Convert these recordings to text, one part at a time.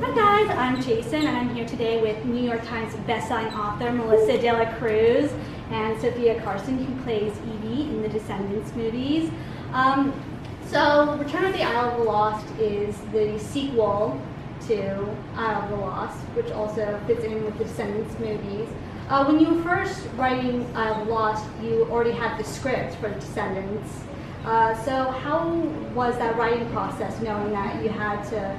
Hi guys, I'm Jason and I'm here today with New York Times bestselling author Melissa De La Cruz and Sofia Carson, who plays Evie in the Descendants movies. So Return of the Isle of the Lost is the sequel to Isle of the Lost, which also fits in with the Descendants movies. When you were first writing Isle of the Lost, you already had the script for the Descendants. So how was that writing process, knowing that you had to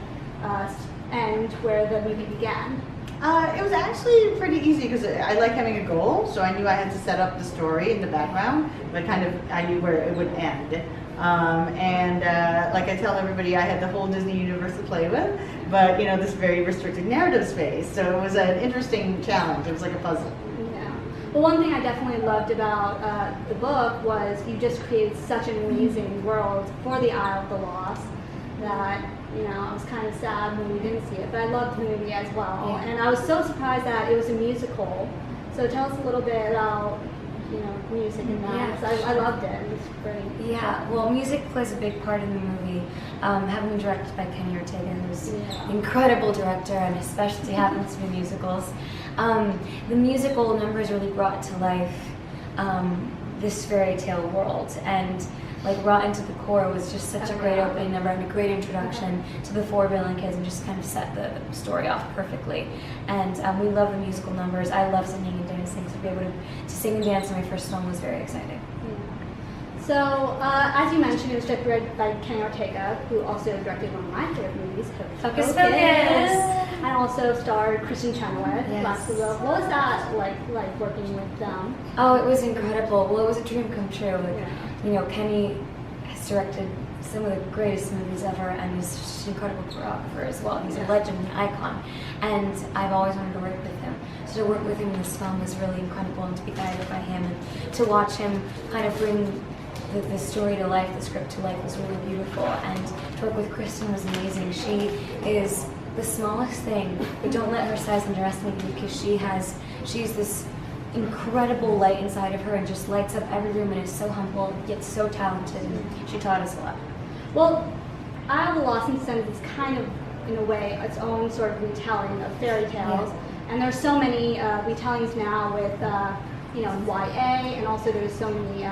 end where the movie began? It was actually pretty easy because I like having a goal, so I knew I had to set up the story in the background, but I knew where it would end. Like I tell everybody, I had the whole Disney universe to play with, but this very restricted narrative space. So it was an interesting challenge. It was like a puzzle. Yeah. Well, one thing I definitely loved about the book was you just created such an amazing world for the Isle of the Lost that I was kind of sad when we didn't see it, but I loved the movie as well. Yeah. And I was so surprised that it was a musical. So tell us a little bit about music and that. Yeah. I loved it. It was great. Yeah, well, music plays a big part in the movie. Having been directed by Kenny Ortega, who's an incredible director, and his specialty happens to be musicals. The musical numbers really brought to life this fairy tale world, and brought into the core was just such a great opening number and a great introduction to the four villain kids, and just kind of set the story off perfectly. And we love the musical numbers. I love singing and dancing, so to be able to sing and dance in my first film was very exciting. So, as you mentioned, it was directed by Kenny Ortega, who also directed one of my favorite movies, Focus, Focus! And also starred Kristen Chenoweth. Yes. Lots of love. What was that like working with them? Oh, it was incredible. Well, it was a dream come true. Kenny has directed some of the greatest movies ever, and he's just an incredible choreographer as well. He's a legend, an icon, and I've always wanted to work with him. So to work with him in this film was really incredible, and to be guided by him, and to watch him kind of bring the story to life, the script to life, was really beautiful. And to work with Kristen was amazing. She is the smallest thing, but don't let her size underestimate you, because she's this incredible light inside of her and just lights up every room, and is so humble yet so talented, and she taught us a lot. Well, Isle of the Lost in Descendants is kind of, in a way, its own sort of retelling of fairy tales. And there's so many retellings now with, YA, and also there's so many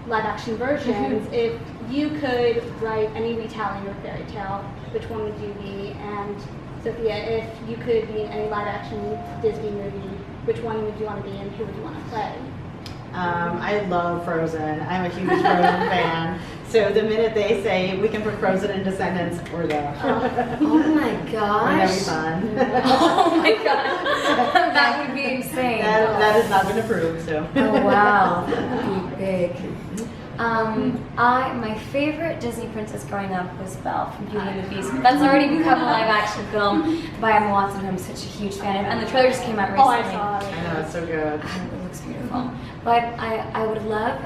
live-action versions. If you could write any retelling of a fairy tale, which one would you be? And Sophia, if you could be in any live-action Disney movie, which one would you want to be and who would you want to play? I love Frozen. I'm a huge Frozen fan. So the minute they say we can put Frozen in Descendants, we're there. Oh my gosh. That'd be fun. Oh my gosh. That would be insane. That has not been approved, so. Oh wow. That would be big. My favorite Disney princess growing up was Belle from Beauty and the Beast. But that's already become a live-action film by Emma Watson, who I'm such a huge fan of. And the trailer just came out recently. Oh, I saw it. I know, it's so good. It looks beautiful. But I would love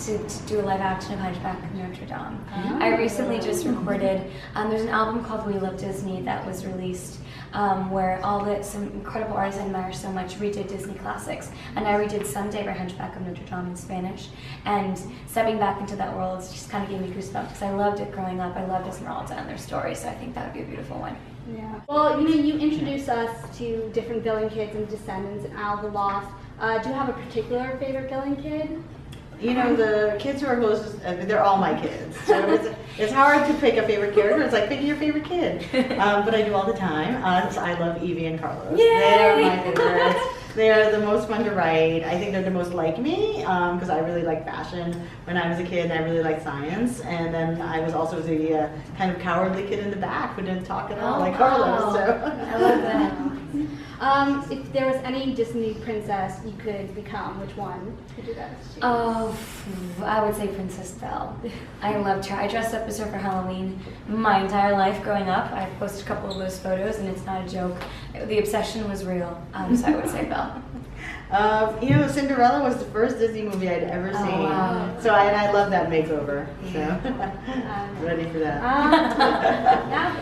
to do a live action of Hunchback of Notre Dame. I recently just recorded, there's an album called We Love Disney that was released, where some incredible artists I admire so much redid Disney classics. And I redid Someday by Hunchback of Notre Dame in Spanish. And stepping back into that world just kind of gave me goosebumps, because I loved it growing up. I loved Esmeralda and their story, so I think that would be a beautiful one. Yeah. Well, you introduced us to different villain kids and Descendants and Isle of the Lost. Do you have a particular favorite villain kid? The kids who are closest, they're all my kids. So it's hard to pick a favorite character. It's like picking your favorite kid. But I do all the time. So I love Evie and Carlos. Yay! They're my favorites. They are the most fun to write. I think they're the most like me, because I really liked fashion when I was a kid, and I really liked science. And then I was also the kind of cowardly kid in the back who didn't talk at all, like Carlos. So. I love that. If there was any Disney princess you could become, which one would you guys choose? Oh, I would say Princess Belle. I loved her. I dressed up as her for Halloween my entire life growing up. I've posted a couple of those photos, and it's not a joke. The obsession was real, so I would say Belle. Cinderella was the first Disney movie I'd ever seen. Wow. So I love that makeover. So ready for that.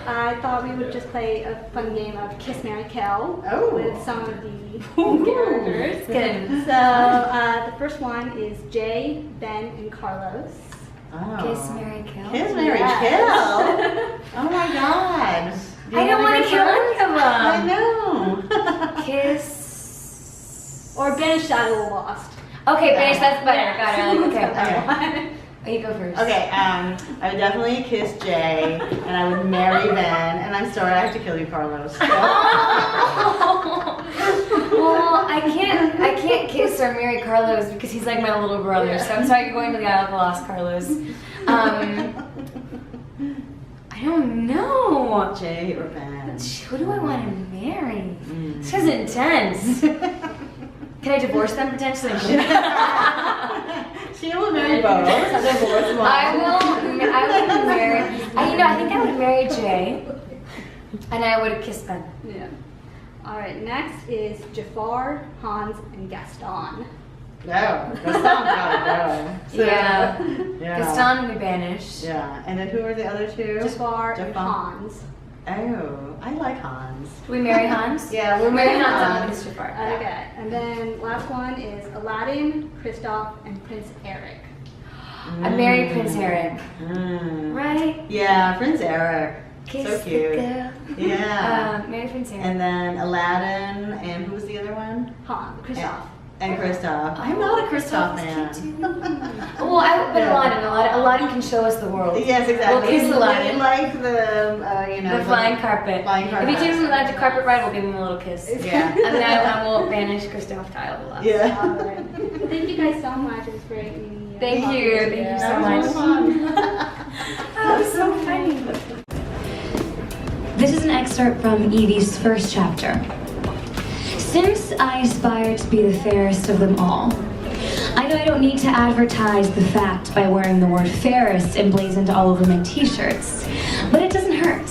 I thought we would just play a fun game of Kiss, Marry, Kill with some of the characters. Good. So the first one is Jay, Ben, and Carlos. Oh. Kiss, Marry, Kill. Kiss, Marry, Kill. Oh my God. Do you I don't wanna want to go kill first? any of I them. know. Kiss. Or banish Shadow Lost. Okay, banish. That's better. Got it. Okay. Okay. Oh, you go first. Okay, I would definitely kiss Jay, and I would marry Ben, and I'm sorry I have to kill you, Carlos. Well, I can't kiss or marry Carlos because he's like my little brother. So I'm sorry you're going to the Isle of the Lost, Carlos. I don't know. Jay or Ben? Who do I want to marry? This is intense. Can I divorce them potentially? She will marry both. Divorce one. I would marry. I think I would marry Jay, and I would kiss Ben. Yeah. All right, next is Jafar, Hans, and Gaston. No, Gaston's gotta go. So, Yeah. Yeah. Gaston would be banished. Yeah, and then who are the other two? Jafar and Jafar. Hans. Oh, I like Hans. Do we marry Hans? Yeah, we're Marry marrying Hans and Hans. kiss Jafar. Okay, and then last one is Aladdin, Kristoff, and Prince Eric. I married Prince Eric. Right? Yeah, Prince Eric. Kiss So cute. the girl. Yeah. Marry Prince Eric. And then Aladdin, and who was the other one? Kristoff. And Kristoff. I'm not a Kristoff fan. Well, but Aladdin can show us the world. Yes, exactly. We'll kiss Aladdin. Like the, The flying carpet. Flying carpet. If he takes him on the carpet ride, we'll give him a little kiss. Yeah. And then I will banish Kristoff to Isle of the Lost. Yeah. All right. Thank you guys so much. It was great meeting you. Thank you. Thank you so much. That was so funny. This is an excerpt from Evie's first chapter. Since I aspire to be the fairest of them all, I know I don't need to advertise the fact by wearing the word fairest emblazoned all over my t-shirts, but it doesn't hurt.